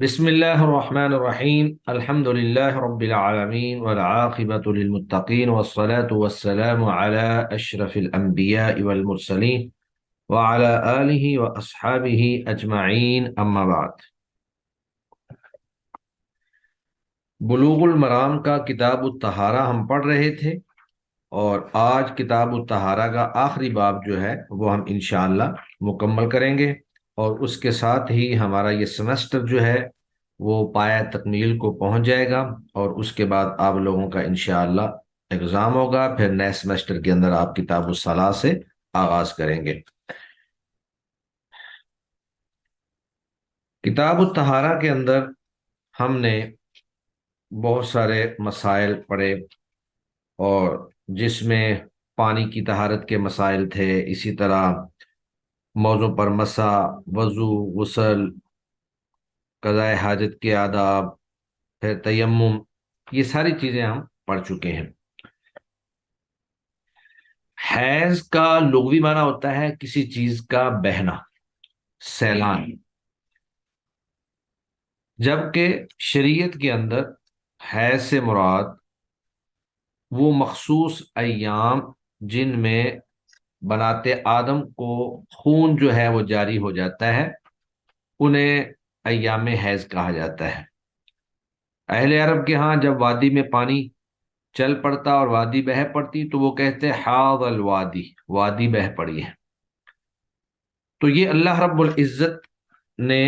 بسم الله الرحمن الرحيم الحمد لله رب العالمين والعاقبة للمتقين والصلاة والسلام على أشرف الأنبياء والمرسلين وعلى آله وأصحابه أجمعين أما بعد بلوغ المرام کا کتاب الطہارہ ہم پڑھ رہے تھے، اور آج کتاب الطہارہ کا آخری باب جو ہے وہ ہم انشاءاللہ مکمل کریں گے، اور اس کے ساتھ ہی ہمارا یہ سیمسٹر جو ہے وہ پایہ تکمیل کو پہنچ جائے گا، اور اس کے بعد آپ لوگوں کا انشاءاللہ اگزام ہوگا۔ پھر نئے سیمسٹر کے اندر آپ کتاب الصلاۃ سے آغاز کریں گے۔ کتاب الطہارہ کے اندر ہم نے بہت سارے مسائل پڑھے، اور جس میں پانی کی طہارت کے مسائل تھے، اسی طرح موضوع پر مسح، وضو، غسل، قضاء حاجت کے آداب، پھر تیمم، یہ ساری چیزیں ہم پڑھ چکے ہیں۔ حیض کا لغوی معنی ہوتا ہے کسی چیز کا بہنا، سیلان، جبکہ شریعت کے اندر حیض سے مراد وہ مخصوص ایام جن میں بنات آدم کو خون جو ہے وہ جاری ہو جاتا ہے، انہیں ایام حیض کہا جاتا ہے۔ اہل عرب کے ہاں جب وادی میں پانی چل پڑتا اور وادی بہہ پڑتی تو وہ کہتے حاض الوادی، وادی بہہ پڑی ہے۔ تو یہ اللہ رب العزت نے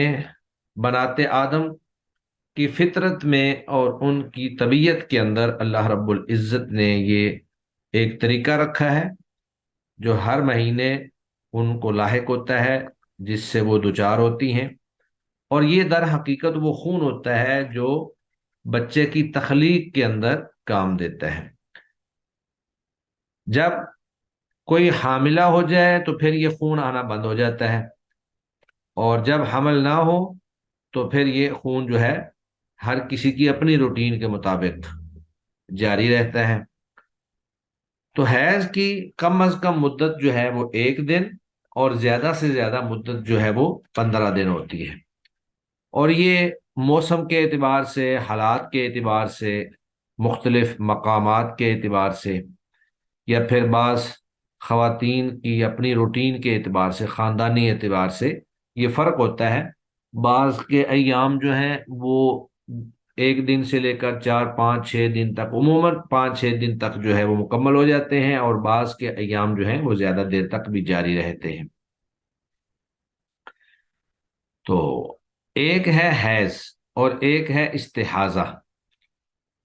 بنات آدم کی فطرت میں اور ان کی طبیعت کے اندر اللہ رب العزت نے یہ ایک طریقہ رکھا ہے جو ہر مہینے ان کو لاحق ہوتا ہے، جس سے وہ دوچار ہوتی ہیں، اور یہ در حقیقت وہ خون ہوتا ہے جو بچے کی تخلیق کے اندر کام دیتا ہے۔ جب کوئی حاملہ ہو جائے تو پھر یہ خون آنا بند ہو جاتا ہے، اور جب حمل نہ ہو تو پھر یہ خون جو ہے ہر کسی کی اپنی روٹین کے مطابق جاری رہتا ہے۔ تو حیض کی کم از کم مدت جو ہے وہ 1 دن، اور زیادہ سے زیادہ مدت جو ہے وہ 15 دن ہوتی ہے، اور یہ موسم کے اعتبار سے، حالات کے اعتبار سے، مختلف مقامات کے اعتبار سے، یا پھر بعض خواتین کی اپنی روٹین کے اعتبار سے، خاندانی اعتبار سے یہ فرق ہوتا ہے۔ بعض کے ایام جو ہیں وہ 1 دن سے لے کر 4 5 6 دن تک، عموماً 5 6 دن تک جو ہے وہ مکمل ہو جاتے ہیں، اور بعض کے ایام جو ہیں وہ زیادہ دیر تک بھی جاری رہتے ہیں۔ تو ایک ہے حیض اور ایک ہے استحاضہ۔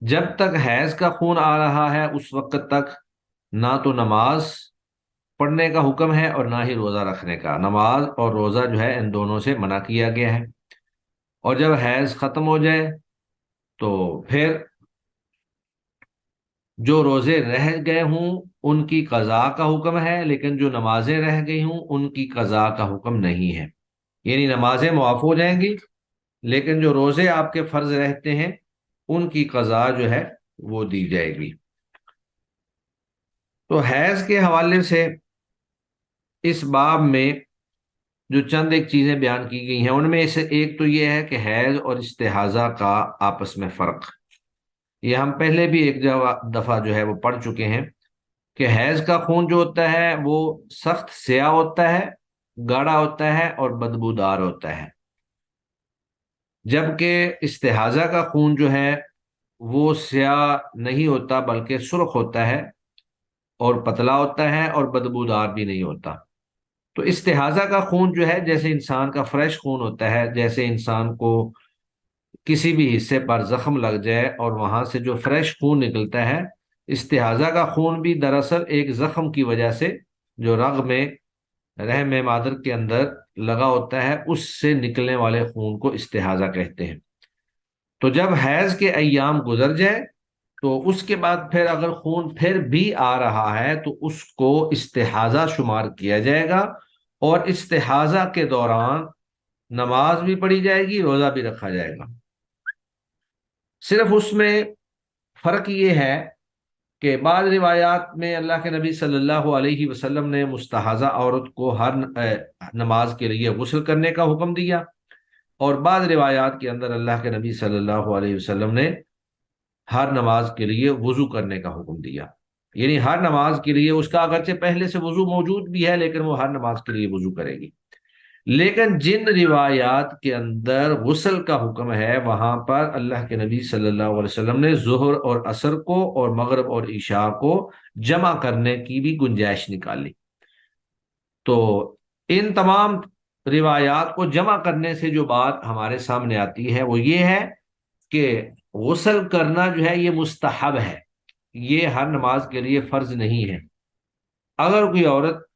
جب تک حیض کا خون آ رہا ہے اس وقت تک نہ تو نماز پڑھنے کا حکم ہے اور نہ ہی روزہ رکھنے کا۔ نماز اور روزہ جو ہے ان دونوں سے منع کیا گیا ہے، اور جب حیض ختم ہو جائے تو پھر جو روزے رہ گئے ہوں ان کی قضا کا حکم ہے، لیکن جو نمازیں رہ گئی ہوں ان کی قضا کا حکم نہیں ہے۔ یعنی نمازیں معاف ہو جائیں گی، لیکن جو روزے آپ کے فرض رہتے ہیں ان کی قضا جو ہے وہ دی جائے گی۔ تو حیض کے حوالے سے اس باب میں جو چند ایک چیزیں بیان کی گئی ہیں ان میں سے ایک تو یہ ہے کہ حیض اور استحاضہ کا آپس میں فرق، یہ ہم پہلے بھی ایک دفعہ جو ہے وہ پڑھ چکے ہیں کہ حیض کا خون جو ہوتا ہے وہ سخت سیاہ ہوتا ہے، گاڑھا ہوتا ہے اور بدبودار ہوتا ہے، جبکہ استحاضہ کا خون جو ہے وہ سیاہ نہیں ہوتا بلکہ سرخ ہوتا ہے، اور پتلا ہوتا ہے اور بدبودار بھی نہیں ہوتا۔ تو استحاضہ کا خون جو ہے جیسے انسان کا فریش خون ہوتا ہے، جیسے انسان کو کسی بھی حصے پر زخم لگ جائے اور وہاں سے جو فریش خون نکلتا ہے، استحاضہ کا خون بھی دراصل ایک زخم کی وجہ سے جو رحم مادر کے اندر لگا ہوتا ہے اس سے نکلنے والے خون کو استحاضہ کہتے ہیں۔ تو جب حیض کے ایام گزر جائے تو اس کے بعد پھر اگر خون پھر بھی آ رہا ہے تو اس کو استحاضہ شمار کیا جائے گا، اور استحاضہ کے دوران نماز بھی پڑھی جائے گی، روزہ بھی رکھا جائے گا۔ صرف اس میں فرق یہ ہے کہ بعض روایات میں اللہ کے نبی صلی اللہ علیہ وسلم نے مستحاضہ عورت کو ہر نماز کے لیے غسل کرنے کا حکم دیا، اور بعض روایات کے اندر اللہ کے نبی صلی اللہ علیہ وسلم نے ہر نماز کے لیے وضو کرنے کا حکم دیا، یعنی ہر نماز کے لیے اس کا اگرچہ پہلے سے وضو موجود بھی ہے لیکن وہ ہر نماز کے لیے وضو کرے گی۔ لیکن جن روایات کے اندر غسل کا حکم ہے وہاں پر اللہ کے نبی صلی اللہ علیہ وسلم نے ظہر اور عصر کو اور مغرب اور عشاء کو جمع کرنے کی بھی گنجائش نکالی۔ تو ان تمام روایات کو جمع کرنے سے جو بات ہمارے سامنے آتی ہے وہ یہ ہے کہ غسل کرنا جو ہے یہ مستحب ہے، یہ ہر نماز کے لیے فرض نہیں ہے۔ اگر کوئی عورت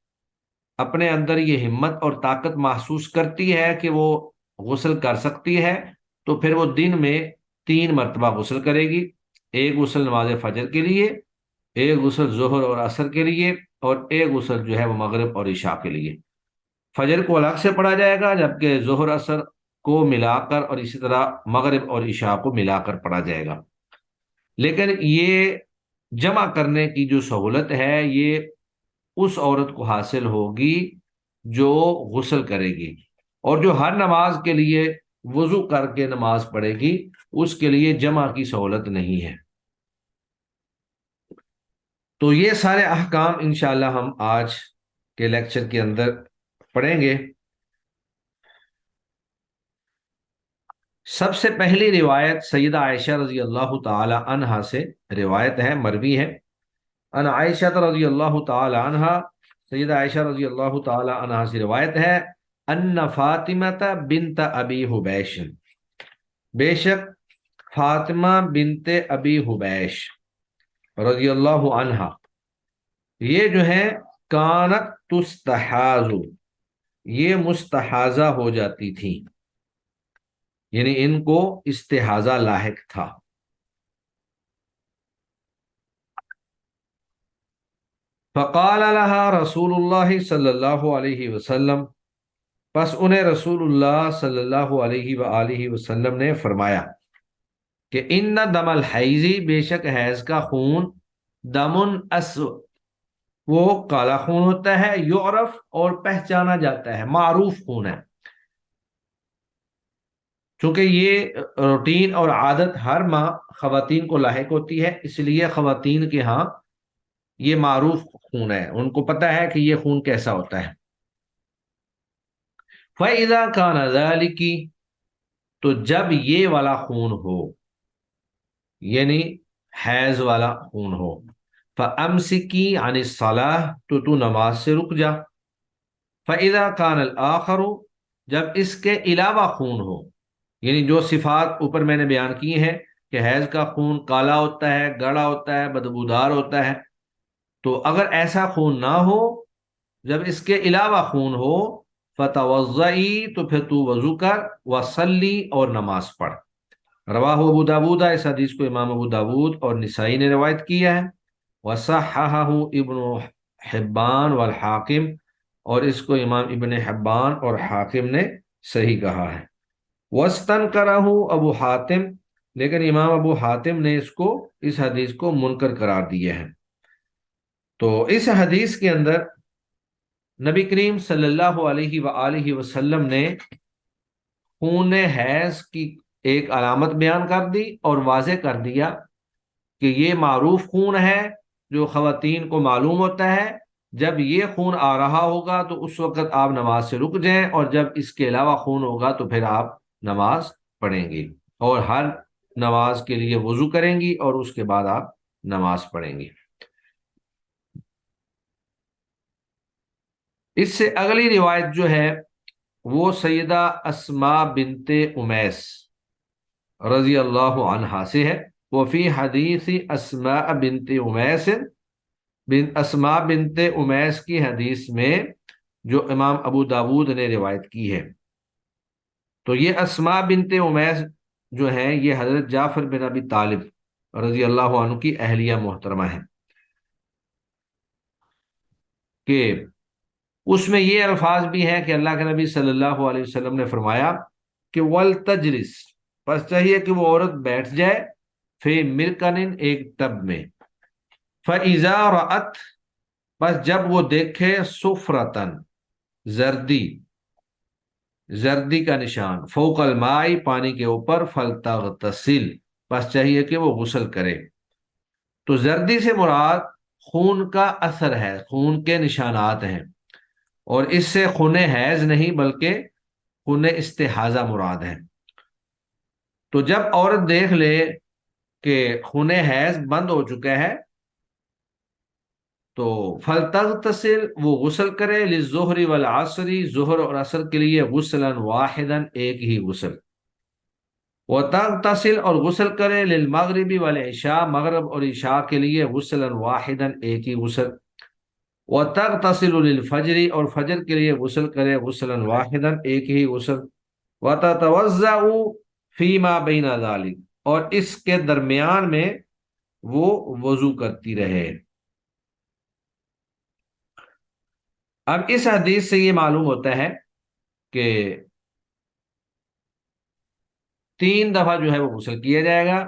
اپنے اندر یہ ہمت اور طاقت محسوس کرتی ہے کہ وہ غسل کر سکتی ہے تو پھر وہ دن میں 3 مرتبہ غسل کرے گی، ایک غسل نماز فجر کے لیے، ایک غسل ظہر اور عصر کے لیے، اور ایک غسل جو ہے وہ مغرب اور عشاء کے لیے۔ فجر کو الگ سے پڑھا جائے گا جبکہ ظہر عصر کو ملا کر اور اسی طرح مغرب اور عشاء کو ملا کر پڑھا جائے گا۔ لیکن یہ جمع کرنے کی جو سہولت ہے یہ اس عورت کو حاصل ہوگی جو غسل کرے گی، اور جو ہر نماز کے لیے وضو کر کے نماز پڑھے گی اس کے لیے جمع کی سہولت نہیں ہے۔ تو یہ سارے احکام انشاءاللہ ہم آج کے لیکچر کے اندر پڑھیں گے۔ سب سے پہلی روایت سیدہ عائشہ رضی اللہ تعالی عنہا سے روایت ہے، مروی ہے۔ ان عائشہ رضی اللہ تعالی عنہا، سیدہ عائشہ رضی اللہ تعالی عنہا سے روایت ہے، ان فاطمہ بنت ابی حبیش، بے شک فاطمہ بنت ابی حبیش رضی اللہ عنہا یہ جو ہے کانت تستحاز، یہ مستحاضہ ہو جاتی تھی، یعنی ان کو استحاضہ لاحق تھا۔ فقال لها رسول اللہ صلی اللہ علیہ وسلم، پس انہیں رسول اللہ صلی اللہ علیہ وآلہ وسلم نے فرمایا کہ ان دم الحیض، بے شک حیض کا خون، دمن اسود، وہ کالا خون ہوتا ہے، یعرف اور پہچانا جاتا ہے، معروف خون ہے۔ چونکہ یہ روٹین اور عادت ہر ماہ خواتین کو لاحق ہوتی ہے، اس لیے خواتین کے ہاں یہ معروف خون ہے، ان کو پتہ ہے کہ یہ خون کیسا ہوتا ہے۔ فَإِذَا كَانَ ذَلِكِ، تو جب یہ والا خون ہو، یعنی حیض والا خون ہو، فَأَمْسِكِي عَنِ الصَّلَاةِ، تو نماز سے رک جا۔ فَإِذَا كَانَ الْآخَرُ، جب اس کے علاوہ خون ہو، یعنی جو صفات اوپر میں نے بیان کی ہیں کہ حیض کا خون کالا ہوتا ہے، گاڑھا ہوتا ہے، بدبودار ہوتا ہے، تو اگر ایسا خون نہ ہو، جب اس کے علاوہ خون ہو، فتوضئی، تو پھر تو وضو کر، وصلی، اور نماز پڑھ۔ رواہ ابو داود، اس حدیث کو امام ابو داود اور نسائی نے روایت کیا ہے۔ وصححہ ابن حبان والحاکم، اور اس کو امام ابن حبان اور حاکم نے صحیح کہا ہے۔ واستنکرہ ابو حاتم، لیکن امام ابو حاتم نے اس حدیث کو منکر قرار دیا ہے۔ تو اس حدیث کے اندر نبی کریم صلی اللہ علیہ وآلہ وسلم نے خون حیض کی ایک علامت بیان کر دی اور واضح کر دیا کہ یہ معروف خون ہے جو خواتین کو معلوم ہوتا ہے، جب یہ خون آ رہا ہوگا تو اس وقت آپ نماز سے رک جائیں، اور جب اس کے علاوہ خون ہوگا تو پھر آپ نماز پڑھیں گی، اور ہر نماز کے لیے وضو کریں گی اور اس کے بعد آپ نماز پڑھیں گی۔ اس سے اگلی روایت جو ہے وہ سیدہ اسماء بنت امیس رضی اللہ عنہا سے ہے۔ وفی حدیث اسماء بنت امیس، اسماء بنت امیس کی حدیث میں جو امام ابو داود نے روایت کی ہے، تو یہ اسماء بنت امیس جو ہیں یہ حضرت جعفر بن ابی طالب رضی اللہ عنہ کی اہلیہ محترمہ ہیں، کہ اس میں یہ الفاظ بھی ہیں کہ اللہ کے نبی صلی اللہ علیہ وسلم نے فرمایا کہ وَلْتَجْلِسْ، پس چاہیے کہ وہ عورت بیٹھ جائے، فی مرکن، ایک ٹب میں، فَإِذَا رَأَتْ، پس جب وہ دیکھے، سفرتن، زردی، زردی کا نشان، فوق المائی پانی کے اوپر، فلتغتسل بس چاہیے کہ وہ غسل کرے۔ تو زردی سے مراد خون کا اثر ہے، خون کے نشانات ہیں، اور اس سے خون حیض نہیں بلکہ خون استحاضہ مراد ہے۔ تو جب عورت دیکھ لے کہ خون حیض بند ہو چکا ہے تو فلتغتسل وہ غسل کرے، للظہر والعصر ظہر اور عصر کے لیے غسلا واحدا ایک ہی غسل، وتغتسل اور غسل کرے للمغرب والعشاء مغرب اور عشاء کے لیے غسلا واحدا ایک ہی غسل، وتغتسل للفجر اور فجر کے لیے غسل کرے غسلا واحدا ایک ہی غسل، وتتوضأ فیما بین ذلک اور اس کے درمیان میں وہ وضو کرتی رہے۔ اب اس حدیث سے یہ معلوم ہوتا ہے کہ 3 دفعہ جو ہے وہ غسل کیا جائے گا،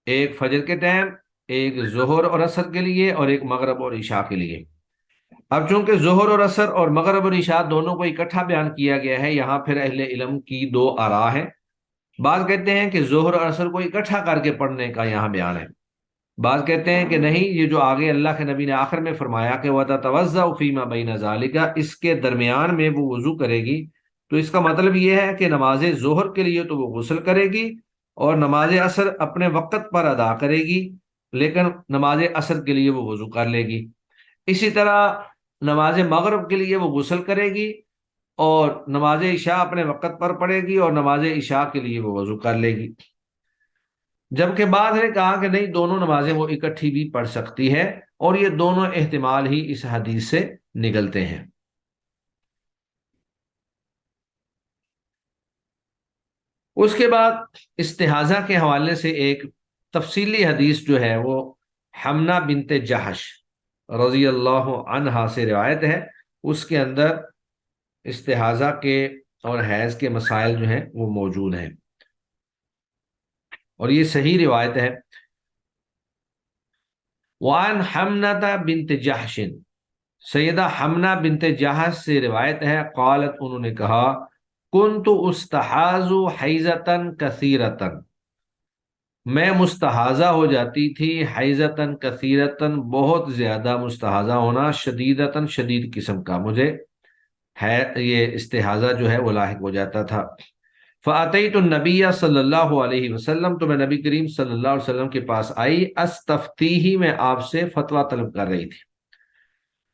ایک فجر کے ٹائم، ایک ظہر اور عصر کے لیے، اور ایک مغرب اور عشاء کے لیے۔ اب چونکہ ظہر اور عصر اور مغرب اور عشاء دونوں کو اکٹھا بیان کیا گیا ہے، یہاں پھر اہل علم کی 2 آراء ہیں۔ بعض کہتے ہیں کہ ظہر اور عصر کو اکٹھا کر کے پڑھنے کا یہاں بیان ہے، بعض کہتے ہیں کہ نہیں، یہ جو آگے اللہ کے نبی نے آخر میں فرمایا کہ وَتَتَوَضَّأُ فِيمَا بَيْنَ ذَلِكَ اس کے درمیان میں وہ وضو کرے گی، تو اس کا مطلب یہ ہے کہ نماز ظہر کے لیے تو وہ غسل کرے گی اور نماز عصر اپنے وقت پر ادا کرے گی، لیکن نماز عصر کے لیے وہ وضو کر لے گی۔ اسی طرح نماز مغرب کے لیے وہ غسل کرے گی اور نماز عشاء اپنے وقت پر پڑھے گی اور نماز عشاء کے لیے وہ وضو کر لے گی۔ جبکہ بعض نے کہا کہ نہیں، دونوں نمازیں وہ اکٹھی بھی پڑھ سکتی ہے، اور یہ دونوں احتمال ہی اس حدیث سے نکلتے ہیں۔ اس کے بعد استحاضہ کے حوالے سے ایک تفصیلی حدیث جو ہے وہ حمنہ بنت جہش رضی اللہ عنہا سے روایت ہے، اس کے اندر استحاضہ کے اور حیض کے مسائل جو ہیں وہ موجود ہیں، اور یہ صحیح روایت ہے۔ وعن حمنہ بنت جہش، سیدہ حمنہ بنت جہش سے روایت ہے، قالت انہوں نے کہا، کنت استحاض حیضۃ کثیرۃ، میں مستحاضہ ہو جاتی تھی، حیضۃ کثیرۃ بہت زیادہ مستحاضہ ہونا، شدیدۃ شدید قسم کا، مجھے ہے یہ استحاضہ جو ہے وہ لاحق ہو جاتا تھا۔ فَأَتَيْتُ النَّبِيَّ صلی اللہ علیہ وسلم، تو میں نبی کریم صلی اللہ علیہ وسلم کے پاس آئی، استفتیہ میں آپ سے فتویٰ طلب کر رہی تھی۔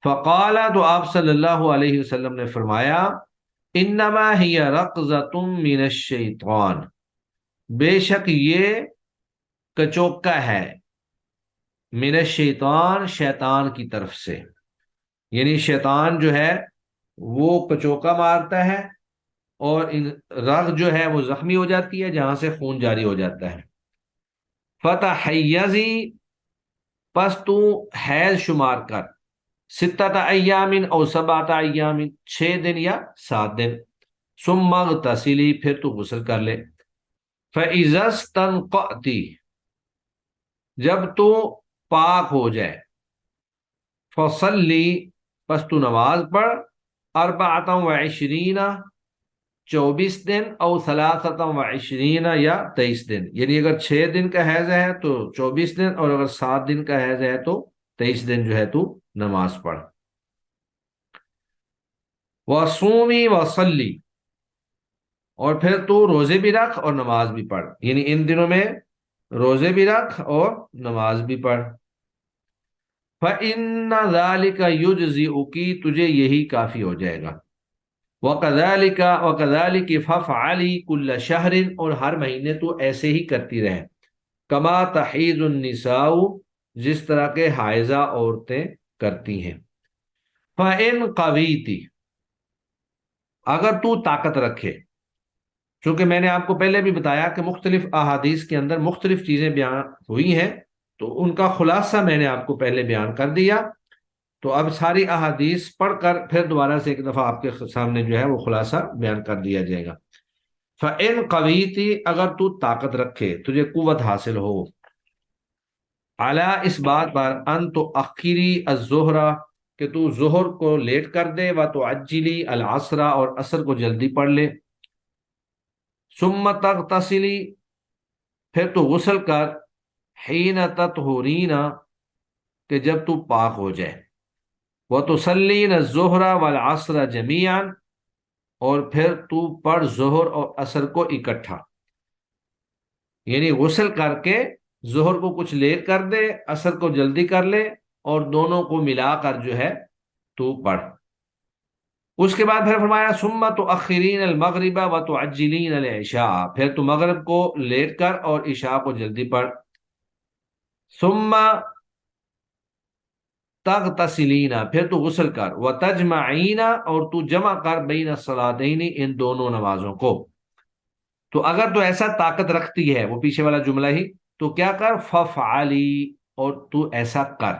فقال، تو آپ صلی اللہ علیہ وسلم نے فرمایا، انما ہی رقضۃ من الشیطان، بے شک یہ کچوکا ہے، من الشیطان شیطان کی طرف سے، یعنی شیطان جو ہے وہ کچوکا مارتا ہے اور رگ جو ہے وہ زخمی ہو جاتی ہے جہاں سے خون جاری ہو جاتا ہے۔ فتحیزی، پس تو حیض شمار کر، 6 ایام او 7 ایام، 6 دن یا 7 دن، ثم اغتسلی، پھر تو غسل کر لے۔ فَإِذَا اسْتَنْقَعْتِ، جب تو پاک ہو جائے، فَصَلِّ، پس تو نماز پڑھ، 24، 24 دن، او 23 یا 23 دن، یعنی اگر 6 دن کا حیض ہے تو 24 دن، اور اگر 7 دن کا حیض ہے تو 23 دن جو ہے تو نماز پڑھ۔ وَصُومِي وَصَلِّ، اور پھر تو روزے بھی رکھ اور نماز بھی پڑھ، یعنی ان دنوں میں روزے بھی رکھ اور نماز بھی پڑھ۔ فَإِنَّ ذَلِكَ يُجْزِئُكِ، تجھے یہی کافی ہو جائے گا۔ وَكَذَلِكَ فَافْعَلِي كُلَّ شَهْرٍ، اور ہر مہینے تو ایسے ہی کرتی رہے، كَمَا تَحِيضُ النِّسَاءُ، جس طرح کے حائضہ عورتیں کرتی ہیں۔ فَإِنْ قَوِيتِ، اگر تو طاقت رکھے، چونکہ میں نے آپ کو پہلے بھی بتایا کہ مختلف احادیث کے اندر مختلف چیزیں بیان ہوئی ہیں، تو ان کا خلاصہ میں نے آپ کو پہلے بیان کر دیا، تو اب ساری احادیث پڑھ کر پھر دوبارہ سے ایک دفعہ آپ کے سامنے جو ہے وہ خلاصہ بیان کر دیا جائے گا۔ فَإِنْ قَوِيتِ، اگر تو طاقت رکھے، تجھے قوت حاصل ہو، عَلَىٰ، اس بات پر، أَن تُؤَخِّرِي الظُّهْرَ، کہ تو ظہر کو لیٹ کر دے، و تو عجلی العصر، اور عصر کو جلدی پڑھ لے، ثم تغتسلی، پھر تو غسل کر، حین تطہرین، کہ جب تو پاک ہو جائے، و تصلین الظہر والعصر جمیعا، اور پھر تو پڑھ ظہر اور عصر کو اکٹھا، یعنی غسل کر کے ظہر کو کچھ لیٹ کر دے، عصر کو جلدی کر لے، اور دونوں کو ملا کر جو ہے تو پڑھ۔ اس کے بعد پھر فرمایا ثم تؤخرین المغرب وتعجلین العشاء، پھر تو مغرب کو لیٹ کر اور عشاء کو جلدی پڑھ، ثم تغتسلین، پھر تو غسل کر، وتجمعین، اور تو جمع کر، بین الصلاتین، ان دونوں نمازوں کو۔ تو اگر تو ایسا طاقت رکھتی ہے، وہ پیچھے والا جملہ ہی، تو کیا کر، ففعلی، اور تو ایسا کر،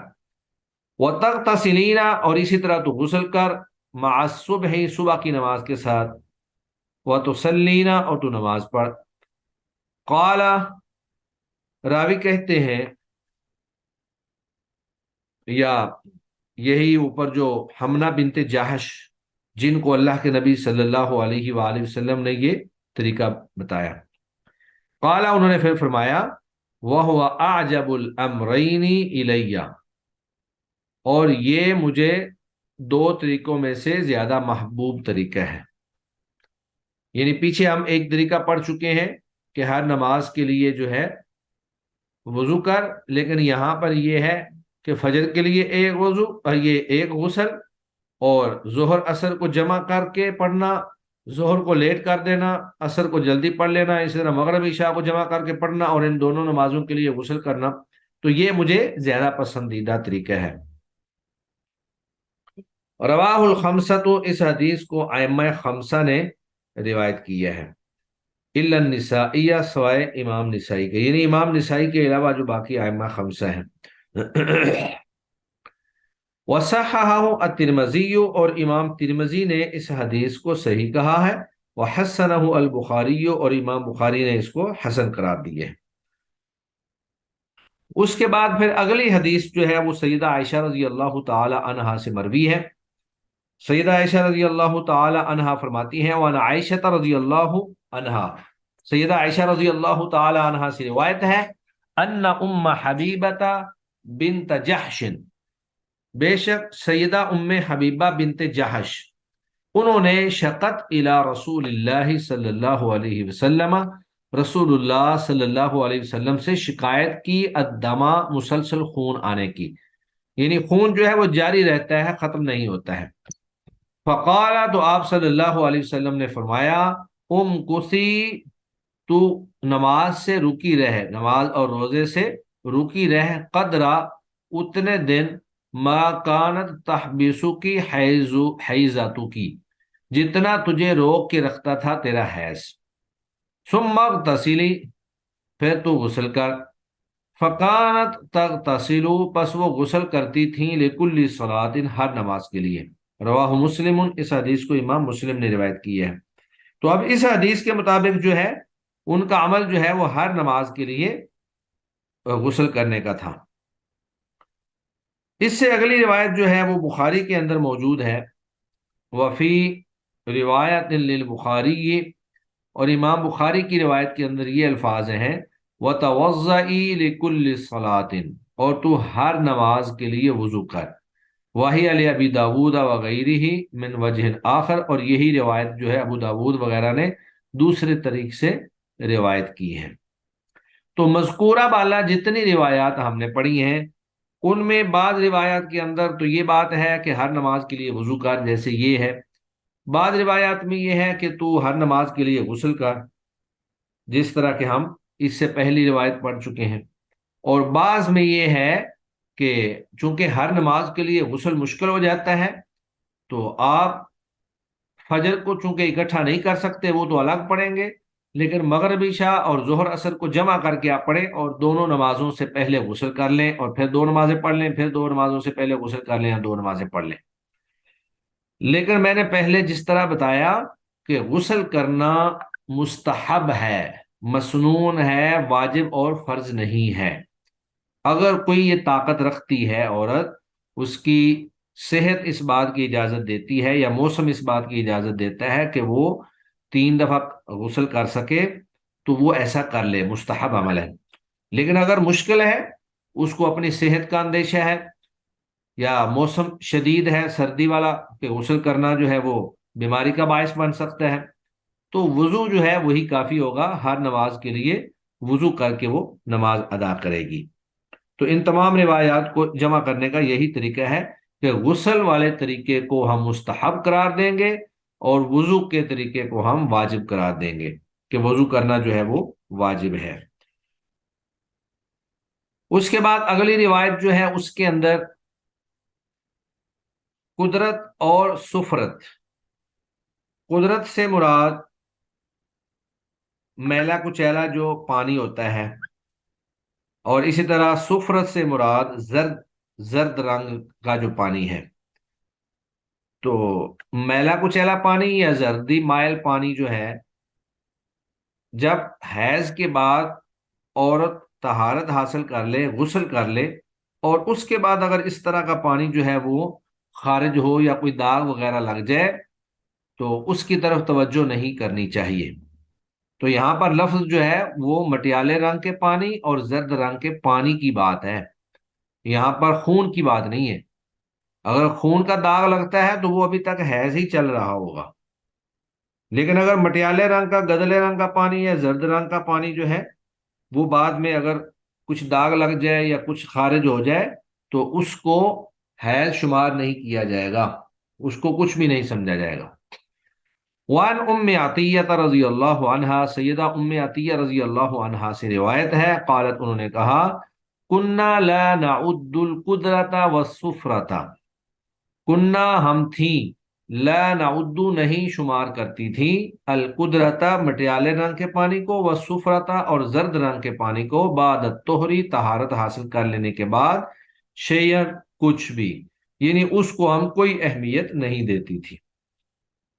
وتغتسلین، اور اسی طرح تو غسل کر، مع الصبح، صبح کی نماز کے ساتھ، وتصلین، اور تو نماز پڑھ۔ قال، راوی کہتے ہیں، یا یہی اوپر جو حمنہ بنت جہش، جن کو اللہ کے نبی صلی اللہ علیہ وآلہ وسلم نے یہ طریقہ بتایا، قال، انہوں نے پھر فرمایا، وَهُوَ أَعْجَبُ الْأَمْرَيْنِ إِلَيَّ، اور یہ مجھے دو طریقوں میں سے زیادہ محبوب طریقہ ہے۔ یعنی پیچھے ہم ایک طریقہ پڑھ چکے ہیں کہ ہر نماز کے لیے جو ہے وضو کر، لیکن یہاں پر یہ ہے کہ فجر کے لیے ایک وضو، اور یہ ایک غسل، اور ظہر عصر کو جمع کر کے پڑھنا، ظہر کو لیٹ کر دینا، عصر کو جلدی پڑھ لینا، اسی طرح مغرب عشاء کو جمع کر کے پڑھنا، اور ان دونوں نمازوں کے لیے غسل کرنا، تو یہ مجھے زیادہ پسندیدہ طریقہ ہے۔ رواہ الخمسۃ، اس حدیث کو ائمہ خمسہ نے روایت کیا ہے، الا النسائیہ، سوائے امام نسائی کے، یعنی امام نسائی کے علاوہ جو باقی ائمہ خمسہ ہیں۔ وصححہ الترمذی، اور امام ترمذی نے اس حدیث کو صحیح کہا ہے، وحسنہ البخاری، اور امام بخاری نے اس کو حسن قرار دی ہے۔ اس کے بعد پھر اگلی حدیث جو ہے وہ سیدہ عائشہ رضی اللہ تعالی عنہا سے مروی ہے۔ سیدہ عائشہ رضی اللہ تعالی عنہا فرماتی ہیں، وعن عائشہ رضی اللہ عنہا، سیدہ عائشہ رضی اللہ تعالی عنہا سے روایت ہے، ان ام حبیبہ بنت جحش، بے شک سیدہ ام حبیبہ بنت جحش، انہوں نے شقت الی رسول اللہ صلی اللہ علیہ وسلم، رسول اللہ صلی اللہ علیہ وسلم سے شکایت کی، الدما، مسلسل خون آنے کی، یعنی خون جو ہے وہ جاری رہتا ہے، ختم نہیں ہوتا ہے۔ فقال، تو آپ صلی اللہ علیہ وسلم نے فرمایا، کسی، تو نماز سے رکی رہ، نماز اور روزے سے رکی رہ، قدرہ، اتنے دن، ما کانت تحبیسو کی حیزاتو کی، جتنا تجھے روک کے رکھتا تھا تیرا حیض، ثم اغتسلی، پھر تو غسل کر، فکانت تغتسل، پس وہ غسل کرتی تھیں، لکل صلاۃ، ہر نماز کے لیے۔ رواہ مسلم، اس حدیث کو امام مسلم نے روایت کی ہے۔ تو اب اس حدیث کے مطابق جو ہے ان کا عمل جو ہے وہ ہر نماز کے لیے غسل کرنے کا تھا۔ اس سے اگلی روایت جو ہے وہ بخاری کے اندر موجود ہے، وفی روایت للبخاری، اور امام بخاری کی روایت کے اندر یہ الفاظ ہیں، وتوضئی لکل صلاۃ، اور تو ہر نماز کے لیے وضو کر، وہی علی ابی داود وغیرہ من وجہ آخر، اور یہی روایت جو ہے ابو داود وغیرہ نے دوسرے طریق سے روایت کی ہے۔ تو مذکورہ بالا جتنی روایات ہم نے پڑھی ہیں، ان میں بعض روایات کے اندر تو یہ بات ہے کہ ہر نماز کے لیے وضو کر، جیسے یہ ہے، بعض روایات میں یہ ہے کہ تو ہر نماز کے لیے غسل کر، جس طرح کہ ہم اس سے پہلی روایت پڑھ چکے ہیں، اور بعض میں یہ ہے کہ چونکہ ہر نماز کے لیے غسل مشکل ہو جاتا ہے، تو آپ فجر کو چونکہ اکٹھا نہیں کر سکتے، وہ تو الگ پڑھیں گے، لیکن مغرب عشاء اور ظہر عصر کو جمع کر کے آپ پڑھیں، اور دونوں نمازوں سے پہلے غسل کر لیں، اور پھر دو نمازیں پڑھ لیں، پھر دو نمازوں سے پہلے غسل کر لیں، اور دو نمازیں پڑھ لیں۔ لیکن میں نے پہلے جس طرح بتایا کہ غسل کرنا مستحب ہے، مسنون ہے، واجب اور فرض نہیں ہے۔ اگر کوئی یہ طاقت رکھتی ہے عورت، اس کی صحت اس بات کی اجازت دیتی ہے یا موسم اس بات کی اجازت دیتا ہے کہ وہ 3 دفعہ غسل کر سکے تو وہ ایسا کر لے، مستحب عمل ہے۔ لیکن اگر مشکل ہے، اس کو اپنی صحت کا اندیشہ ہے یا موسم شدید ہے سردی والا کہ غسل کرنا جو ہے وہ بیماری کا باعث بن سکتا ہے، تو وضو جو ہے وہی کافی ہوگا، ہر نماز کے لیے وضو کر کے وہ نماز ادا کرے گی۔ تو ان تمام روایات کو جمع کرنے کا یہی طریقہ ہے کہ غسل والے طریقے کو ہم مستحب قرار دیں گے اور وضو کے طریقے کو ہم واجب قرار دیں گے کہ وضو کرنا جو ہے وہ واجب ہے۔ اس کے بعد اگلی روایت جو ہے اس کے اندر قدرت اور سفرت۔ قدرت سے مراد میلا کچیلا جو پانی ہوتا ہے، اور اسی طرح سفرت سے مراد زرد رنگ کا جو پانی ہے۔ تو میلا کچیلا پانی یا زردی مائل پانی جو ہے، جب حیض کے بعد عورت طہارت حاصل کر لے، غسل کر لے، اور اس کے بعد اگر اس طرح کا پانی جو ہے وہ خارج ہو یا کوئی داغ وغیرہ لگ جائے تو اس کی طرف توجہ نہیں کرنی چاہیے۔ تو یہاں پر لفظ جو ہے وہ مٹیالے رنگ کے پانی اور زرد رنگ کے پانی کی بات ہے، یہاں پر خون کی بات نہیں ہے۔ اگر خون کا داغ لگتا ہے تو وہ ابھی تک حیض ہی چل رہا ہوگا، لیکن اگر مٹیالے رنگ کا، گدلے رنگ کا پانی یا زرد رنگ کا پانی جو ہے وہ بعد میں اگر کچھ داغ لگ جائے یا کچھ خارج ہو جائے تو اس کو حیض شمار نہیں کیا جائے گا، اس کو کچھ بھی نہیں سمجھا جائے گا۔ وان ام عطیہ رضی اللہ عنہا، سیدہ ام عطیہ رضی اللہ عنہا سے روایت ہے، قالت انہوں نے کہا، کننا لا نعد القدرۃ والسفرۃ، کننا ہم تھیں، لا نعد نہیں شمار کرتی تھی، القدرۃ مٹیالے رنگ کے پانی کو، والسفرۃ اور زرد رنگ کے پانی کو، بعد الطہری طہارت حاصل کر لینے کے بعد، شیئا کچھ بھی، یعنی اس کو ہم کوئی اہمیت نہیں دیتی تھی۔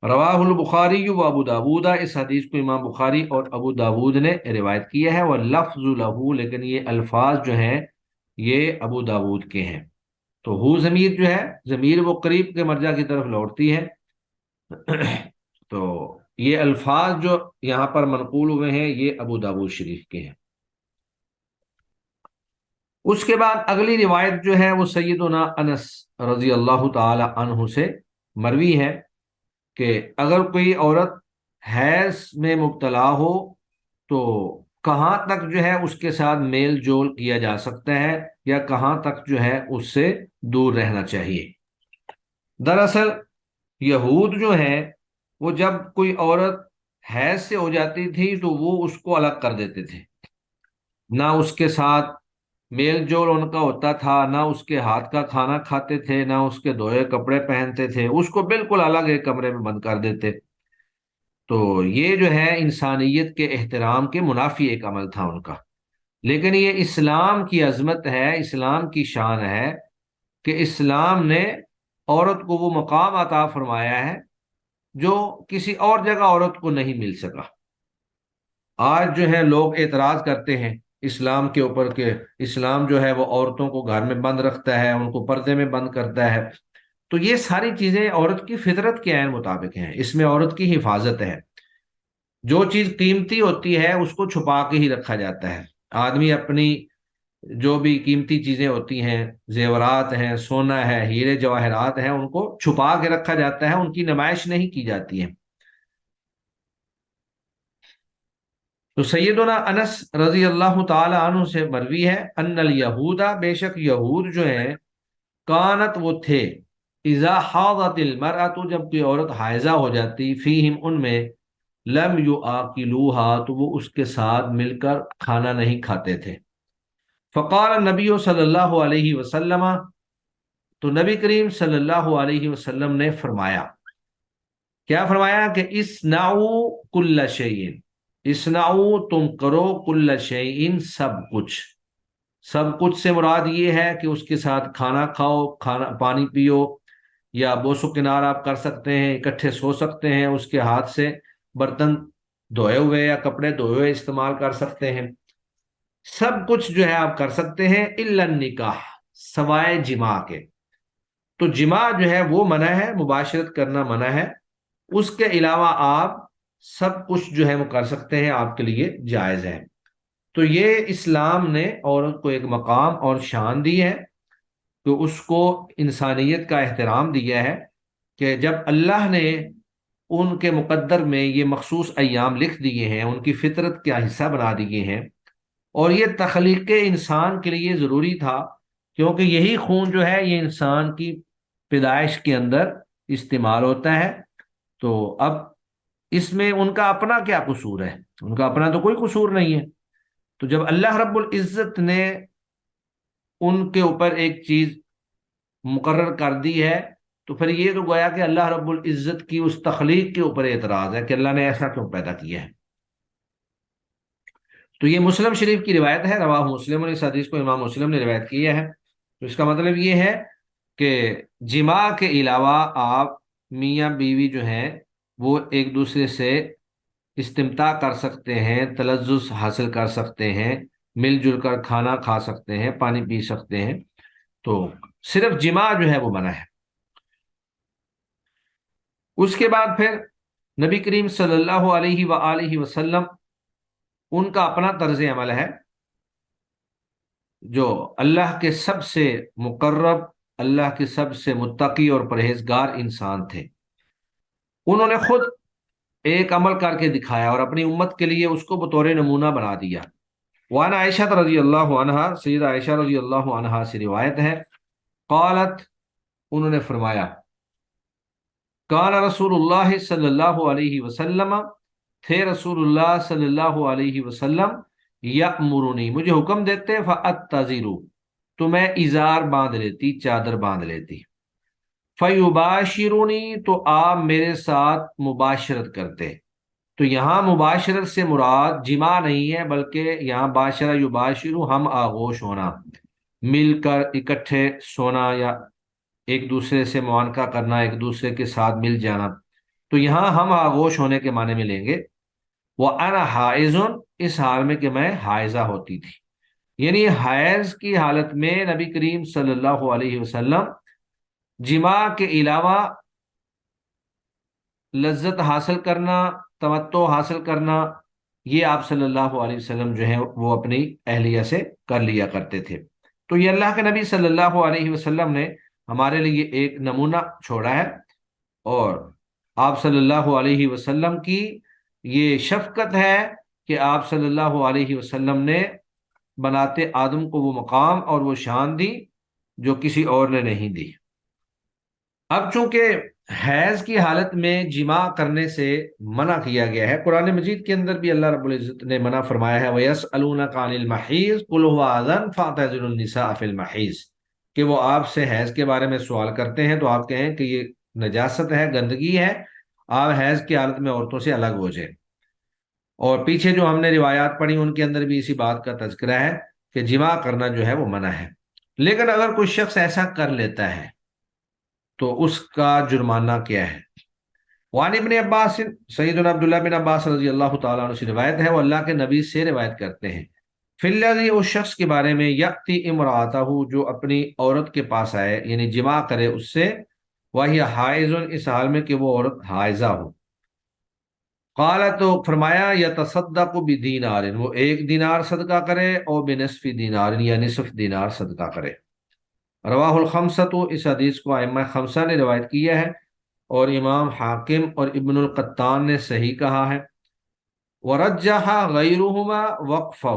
رواہ البخاری و ابو داود، اس حدیث کو امام بخاری اور ابو داود نے روایت کیا ہے، واللفظ لہ، لیکن یہ الفاظ جو ہیں یہ ابو داود کے ہیں۔ تو ہو ضمیر جو ہے، ضمیر وہ قریب کے مرجع کی طرف لوٹتی ہے، تو یہ الفاظ جو یہاں پر منقول ہوئے ہیں یہ ابو داود شریف کے ہیں۔ اس کے بعد اگلی روایت جو ہے وہ سیدنا انس رضی اللہ تعالی عنہ سے مروی ہے کہ اگر کوئی عورت حیض میں مبتلا ہو تو کہاں تک جو ہے اس کے ساتھ میل جول کیا جا سکتا ہے یا کہاں تک جو ہے اس سے دور رہنا چاہیے۔ دراصل یہود جو ہیں وہ جب کوئی عورت حیض سے ہو جاتی تھی تو وہ اس کو الگ کر دیتے تھے، نہ اس کے ساتھ میل جول ان کا ہوتا تھا، نہ اس کے ہاتھ کا کھانا کھاتے تھے، نہ اس کے دھوئے کپڑے پہنتے تھے، اس کو بالکل الگ ایک کمرے میں بند کر دیتے۔ تو یہ جو ہے انسانیت کے احترام کے منافی ایک عمل تھا ان کا، لیکن یہ اسلام کی عظمت ہے، اسلام کی شان ہے کہ اسلام نے عورت کو وہ مقام عطا فرمایا ہے جو کسی اور جگہ عورت کو نہیں مل سکا۔ آج جو ہے لوگ اعتراض کرتے ہیں اسلام کے اوپر کہ اسلام جو ہے وہ عورتوں کو گھر میں بند رکھتا ہے، ان کو پردے میں بند کرتا ہے، تو یہ ساری چیزیں عورت کی فطرت کے عین مطابق ہیں، اس میں عورت کی حفاظت ہے۔ جو چیز قیمتی ہوتی ہے اس کو چھپا کے ہی رکھا جاتا ہے، آدمی اپنی جو بھی قیمتی چیزیں ہوتی ہیں، زیورات ہیں، سونا ہے، ہیرے جواہرات ہیں، ان کو چھپا کے رکھا جاتا ہے، ان کی نمائش نہیں کی جاتی ہے۔ تو سیدنا انس رضی اللہ تعالی عنہ سے مروی ہے، ان الیہودا، بے شک یہود جو ہیں، کانت وہ تھے، اذا حاضت المرأۃ، جب کوئی عورت حائضہ ہو جاتی، فیہم ان میں، لم یؤکلوها، تو وہ اس کے ساتھ مل کر کھانا نہیں کھاتے تھے۔ فقال النبی صلی اللہ علیہ وسلم، تو نبی کریم صلی اللہ علیہ وسلم نے فرمایا، کیا فرمایا کہ اسنعوا کل شیء، اسنعوا تم کرو، کل شیء سب کچھ، سب کچھ سے مراد یہ ہے کہ اس کے ساتھ کھانا کھاؤ، کھانا پانی پیو، یا بوس و کنار آپ کر سکتے ہیں، اکٹھے سو سکتے ہیں، اس کے ہاتھ سے برتن دھوئے ہوئے یا کپڑے دھوئے ہوئے استعمال کر سکتے ہیں، سب کچھ جو ہے آپ کر سکتے ہیں، الا النکاح، سوائے جماع کے۔ تو جماع جو ہے وہ منع ہے، مباشرت کرنا منع ہے، اس کے علاوہ آپ سب کچھ جو ہے وہ کر سکتے ہیں، آپ کے لیے جائز ہے۔ تو یہ اسلام نے عورت کو ایک مقام اور شان دی ہے، تو اس کو انسانیت کا احترام دیا ہے کہ جب اللہ نے ان کے مقدر میں یہ مخصوص ایام لکھ دیے ہیں، ان کی فطرت کا حصہ بنا دیے ہیں، اور یہ تخلیق انسان کے لیے ضروری تھا، کیونکہ یہی خون جو ہے یہ انسان کی پیدائش کے اندر استعمال ہوتا ہے، تو اب اس میں ان کا اپنا کیا قصور ہے؟ ان کا اپنا تو کوئی قصور نہیں ہے۔ تو جب اللہ رب العزت نے ان کے اوپر ایک چیز مقرر کر دی ہے، تو پھر یہ تو گویا کہ اللہ رب العزت کی اس تخلیق کے اوپر اعتراض ہے کہ اللہ نے ایسا کیوں پیدا کیا ہے۔ تو یہ مسلم شریف کی روایت ہے، رواہ مسلم، اس حدیث کو امام مسلم نے روایت کیا ہے۔ تو اس کا مطلب یہ ہے کہ جماع کے علاوہ آپ میاں بیوی جو ہیں وہ ایک دوسرے سے استمتاع کر سکتے ہیں، تلذذ حاصل کر سکتے ہیں، مل جل کر کھانا کھا سکتے ہیں، پانی پی سکتے ہیں، تو صرف جماع جو ہے وہ منع ہے۔ اس کے بعد پھر نبی کریم صلی اللہ علیہ وآلہ وسلم، ان کا اپنا طرز عمل ہے، جو اللہ کے سب سے مقرب، اللہ کے سب سے متقی اور پرہیزگار انسان تھے، انہوں نے خود ایک عمل کر کے دکھایا اور اپنی امت کے لیے اس کو بطور نمونہ بنا دیا۔ وعن عائشہ رضی اللہ عنہا، سیدہ عائشہ رضی اللہ عنہا سے روایت ہے، قالت، انہوں نے فرمایا، کان رسول اللہ صلی اللہ علیہ وسلم، تھے رسول اللہ صلی اللہ علیہ وسلم، یأمرنی، مجھے حکم دیتے، فأتزر، تو میں ازار باندھ لیتی، چادر باندھ لیتی، فیباشرنی، تو آپ میرے ساتھ مباشرت کرتے۔ تو یہاں مباشرت سے مراد جماع نہیں ہے، بلکہ یہاں باشرہ یباشر، ہم آغوش ہونا، مل کر اکٹھے سونا یا ایک دوسرے سے معانقہ کرنا، ایک دوسرے کے ساتھ مل جانا، تو یہاں ہم آغوش ہونے کے معنی میں لیں گے۔ وَأَنَا حَائِضٌ، اس حال میں کہ میں حائضہ ہوتی تھی، یعنی حیض کی حالت میں نبی کریم صلی اللہ علیہ وسلم جماع کے علاوہ لذت حاصل کرنا، تمتع حاصل کرنا، یہ آپ صلی اللہ علیہ وسلم جو ہے وہ اپنی اہلیہ سے کر لیا کرتے تھے۔ تو یہ اللہ کے نبی صلی اللہ علیہ وسلم نے ہمارے لیے ایک نمونہ چھوڑا ہے، اور آپ صلی اللہ علیہ وسلم کی یہ شفقت ہے کہ آپ صلی اللہ علیہ وسلم نے بناتے آدم کو وہ مقام اور وہ شان دی جو کسی اور نے نہیں دی۔ اب چونکہ حیض کی حالت میں جماع کرنے سے منع کیا گیا ہے، قرآن مجید کے اندر بھی اللہ رب العزت نے منع فرمایا ہے، وَيَسْأَلُونَكَ عَنِ الْمَحِيضِ قُلْ هُوَ أَذًى فَاعْتَزِلُوا النِّسَاءَ فِي الْمَحِيضِ، کہ وہ آپ سے حیض کے بارے میں سوال کرتے ہیں، تو آپ کہیں کہ یہ نجاست ہے، گندگی ہے، آپ حیض کی حالت میں عورتوں سے الگ ہو جائیں۔ اور پیچھے جو ہم نے روایات پڑھی ان کے اندر بھی اسی بات کا تذکرہ ہے کہ جماع کرنا جو ہے وہ منع ہے، لیکن اگر کوئی شخص ایسا کر لیتا ہے تو اس کا جرمانہ کیا ہے؟ وعن ابن عباس، سیدنا عبداللہ بن عباس رضی اللہ تعالیٰ عنہ سے روایت ہے، وہ اللہ کے نبی سے روایت کرتے ہیں، فی الذی، اس شخص کے بارے میں، یأتی امرأتہ، جو اپنی عورت کے پاس آئے، یعنی جماع کرے اس سے، وہی حائض، اس حال میں کہ وہ عورت حائضہ ہو، قال، تو فرمایا، یتصدق بدینار، وہ 1 دینار صدقہ کرے، اور بنصف دینار، یا نصف دینار صدقہ کرے۔ رواہ الخمسۃ، اس حدیث کو ائمہ خمسہ نے روایت کیا ہے، اور امام حاکم اور ابن القطان نے صحیح کہا ہے۔ ورجح غیرہما وقفہ،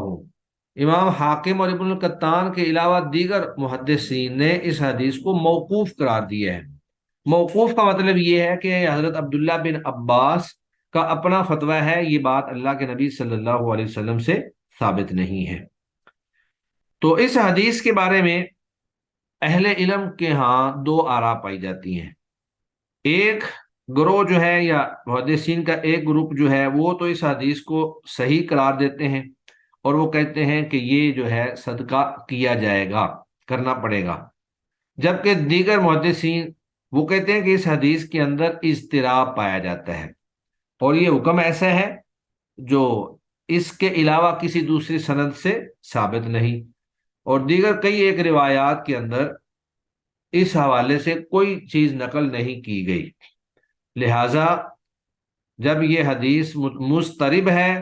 امام حاکم اور ابن القطان کے علاوہ دیگر محدثین نے اس حدیث کو موقوف قرار دیا ہے۔ موقوف کا مطلب یہ ہے کہ حضرت عبداللہ بن عباس کا اپنا فتویٰ ہے، یہ بات اللہ کے نبی صلی اللہ علیہ وسلم سے ثابت نہیں ہے۔ تو اس حدیث کے بارے میں اہل علم کے ہاں 2 آراء پائی جاتی ہیں۔ ایک گروہ جو ہے، یا محدثین کا ایک گروپ جو ہے، وہ تو اس حدیث کو صحیح قرار دیتے ہیں، اور وہ کہتے ہیں کہ یہ جو ہے صدقہ کیا جائے گا، کرنا پڑے گا، جبکہ دیگر محدثین وہ کہتے ہیں کہ اس حدیث کے اندر اضطراب پایا جاتا ہے، اور یہ حکم ایسا ہے جو اس کے علاوہ کسی دوسری سند سے ثابت نہیں، اور دیگر کئی ایک روایات کے اندر اس حوالے سے کوئی چیز نقل نہیں کی گئی، لہذا جب یہ حدیث مضطرب ہے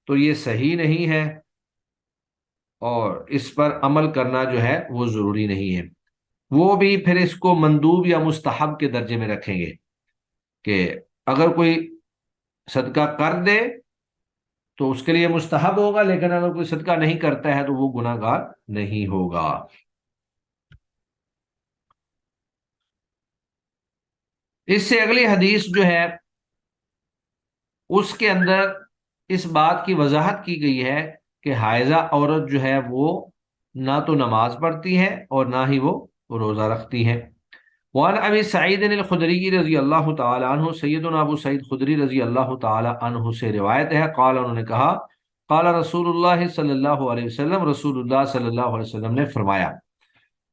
تو یہ صحیح نہیں ہے، اور اس پر عمل کرنا جو ہے وہ ضروری نہیں ہے۔ وہ بھی پھر اس کو مندوب یا مستحب کے درجے میں رکھیں گے کہ اگر کوئی صدقہ کر دے تو اس کے لیے مستحب ہوگا، لیکن اگر کوئی صدقہ نہیں کرتا ہے تو وہ گناہ گار نہیں ہوگا۔ اس سے اگلی حدیث جو ہے اس کے اندر اس بات کی وضاحت کی گئی ہے کہ حائضہ عورت جو ہے وہ نہ تو نماز پڑھتی ہے اور نہ ہی وہ روزہ رکھتی ہے۔ وعن ابی سعید الخدری رضی اللہ تعالی عنہ، سیدنا ابو سعید خدری رضی اللہ تعالی عنہ سے روایت ہے، قال، انہوں نے کہا، قال رسول اللہ صلی اللہ علیہ وسلم، رسول اللہ صلی اللہ علیہ وسلم نے فرمایا۔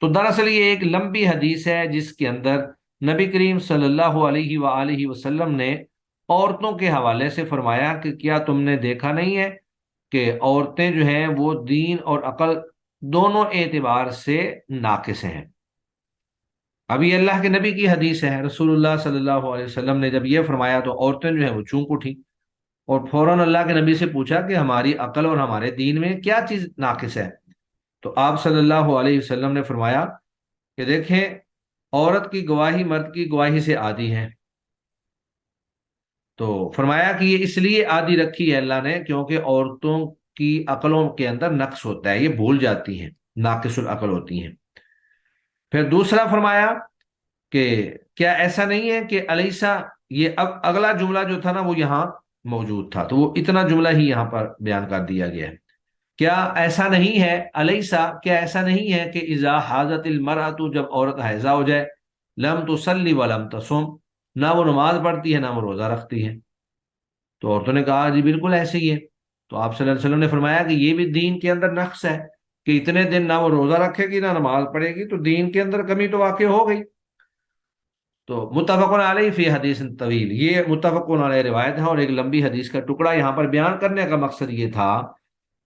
تو دراصل یہ ایک لمبی حدیث ہے جس کے اندر نبی کریم صلی اللہ علیہ وآلہ وسلم نے عورتوں کے حوالے سے فرمایا کہ کیا تم نے دیکھا نہیں ہے کہ عورتیں جو ہیں وہ دین اور عقل دونوں اعتبار سے ناقص ہیں۔ اب یہ اللہ کے نبی کی حدیث ہے، رسول اللہ صلی اللہ علیہ وسلم نے جب یہ فرمایا تو عورتیں جو ہیں وہ چونک اٹھی اور فوراً اللہ کے نبی سے پوچھا کہ ہماری عقل اور ہمارے دین میں کیا چیز ناقص ہے؟ تو آپ صلی اللہ علیہ وسلم نے فرمایا کہ دیکھیں، عورت کی گواہی مرد کی گواہی سے عادی ہے۔ تو فرمایا کہ یہ اس لیے عادی رکھی ہے اللہ نے کیونکہ عورتوں کی عقلوں کے اندر نقص ہوتا ہے، یہ بھول جاتی ہیں، ناقص العقل ہوتی ہیں۔ پھر دوسرا فرمایا کہ کیا ایسا نہیں ہے کہ الیسا، یہ اب اگلا جملہ جو تھا نا وہ یہاں موجود تھا، تو وہ اتنا جملہ ہی یہاں پر بیان کر دیا گیا ہے۔ کیا ایسا نہیں ہے، الیسا کیا ایسا نہیں ہے کہ اذا حاضت المرأۃ، جب عورت حیضہ ہو جائے، لم تصلی ولم تصم، نہ وہ نماز پڑھتی ہے نہ وہ روزہ رکھتی ہے۔ تو عورتوں نے کہا جی بالکل ایسے ہی ہے۔ تو آپ صلی اللہ علیہ وسلم نے فرمایا کہ یہ بھی دین کے اندر نقص ہے کہ اتنے دن نہ وہ روزہ رکھے گی نہ نماز پڑھے گی، تو دین کے اندر کمی تو واقع ہو گئی۔ تو متفق علیہ فی حدیث طویل، یہ متفق علیہ روایت ہے، اور ایک لمبی حدیث کا ٹکڑا یہاں پر بیان کرنے کا مقصد یہ تھا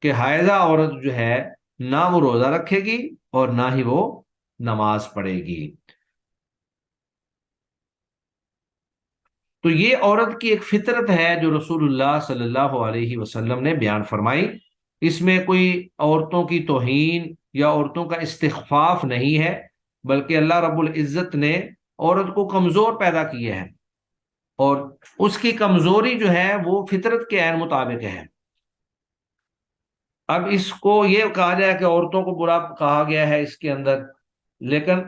کہ حائضہ عورت جو ہے نہ وہ روزہ رکھے گی اور نہ ہی وہ نماز پڑھے گی۔ تو یہ عورت کی ایک فطرت ہے جو رسول اللہ صلی اللہ علیہ وسلم نے بیان فرمائی، اس میں کوئی عورتوں کی توہین یا عورتوں کا استخفاف نہیں ہے، بلکہ اللہ رب العزت نے عورت کو کمزور پیدا کیا ہے، اور اس کی کمزوری جو ہے وہ فطرت کے عین مطابق ہے۔ اب اس کو یہ کہا جائے کہ عورتوں کو برا کہا گیا ہے اس کے اندر، لیکن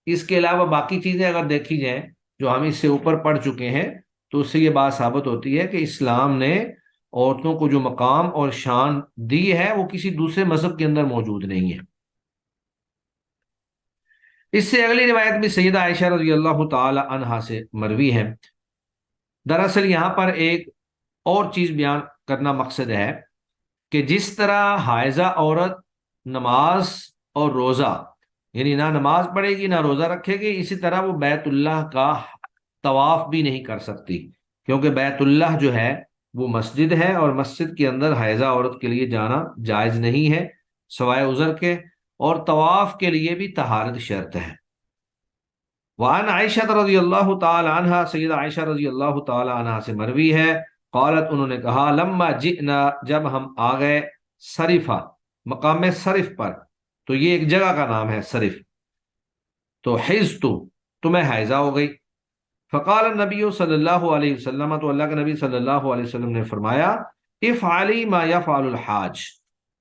اس کے علاوہ باقی چیزیں اگر دیکھی جائیں جو ہم اس سے اوپر پڑھ چکے ہیں تو اس سے یہ بات ثابت ہوتی ہے کہ اسلام نے عورتوں کو جو مقام اور شان دی ہے وہ کسی دوسرے مذہب کے اندر موجود نہیں ہے۔ اس سے اگلی روایت بھی سیدہ عائشہ رضی اللہ تعالی عنہا سے مروی ہے۔ دراصل یہاں پر ایک اور چیز بیان کرنا مقصد ہے کہ جس طرح حائضہ عورت نماز اور روزہ، یعنی نہ نماز پڑھے گی نہ روزہ رکھے گی، اسی طرح وہ بیت اللہ کا طواف بھی نہیں کر سکتی، کیونکہ بیت اللہ جو ہے وہ مسجد ہے، اور مسجد کے اندر حائضہ عورت کے لیے جانا جائز نہیں ہے سوائے عذر کے، اور طواف کے لیے بھی طہارت شرط ہے۔ وعن عائشہ رضی اللہ تعالی عنہا، سیدہ عائشہ رضی اللہ تعالی عنہا سے مروی ہے، قالت، انہوں نے کہا، لما جئنا، جب ہم آ گئے، صرفہ، مقام صرف پر، تو یہ ایک جگہ کا نام ہے صرف، تو حیض تو میں حیضہ ہو گئی۔ فقال النبی صلی اللہ علیہ وسلم، تو اللہ کے نبی صلی اللہ علیہ وسلم نے فرمایا، افعلی ما یفعل الحاج،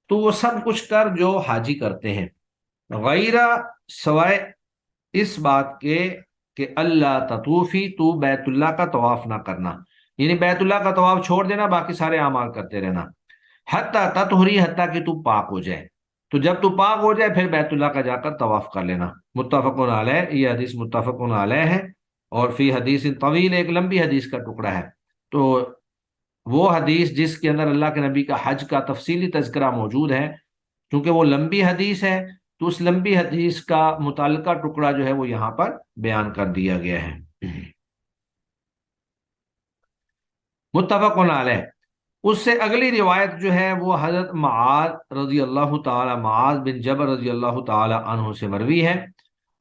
تو وہ سب کچھ کر جو حاجی کرتے ہیں، غیر، سوائے اس بات کے کہ اللہ تطوفی، تو بیت اللہ کا طواف نہ کرنا، یعنی بیت اللہ کا طواف چھوڑ دینا، باقی سارے اعمال کرتے رہنا، حتیٰ تطہری، حتیٰ کہ تو پاک ہو جائے، تو جب تو پاک ہو جائے پھر بیت اللہ کا جا کر طواف کر لینا۔ متفق علیہ، یہ حدیث متفق علیہ ہے، اور فی حدیث طویل، ایک لمبی حدیث کا ٹکڑا ہے۔ تو وہ حدیث جس کے اندر اللہ کے نبی کا حج کا تفصیلی تذکرہ موجود ہے، چونکہ وہ لمبی حدیث ہے تو اس لمبی حدیث کا متعلقہ ٹکڑا جو ہے وہ یہاں پر بیان کر دیا گیا ہے۔ متفق علیہ۔ اس سے اگلی روایت جو ہے وہ حضرت معاذ رضی اللہ تعالی، معاذ بن جبل رضی اللہ تعالی عنہ سے مروی ہے،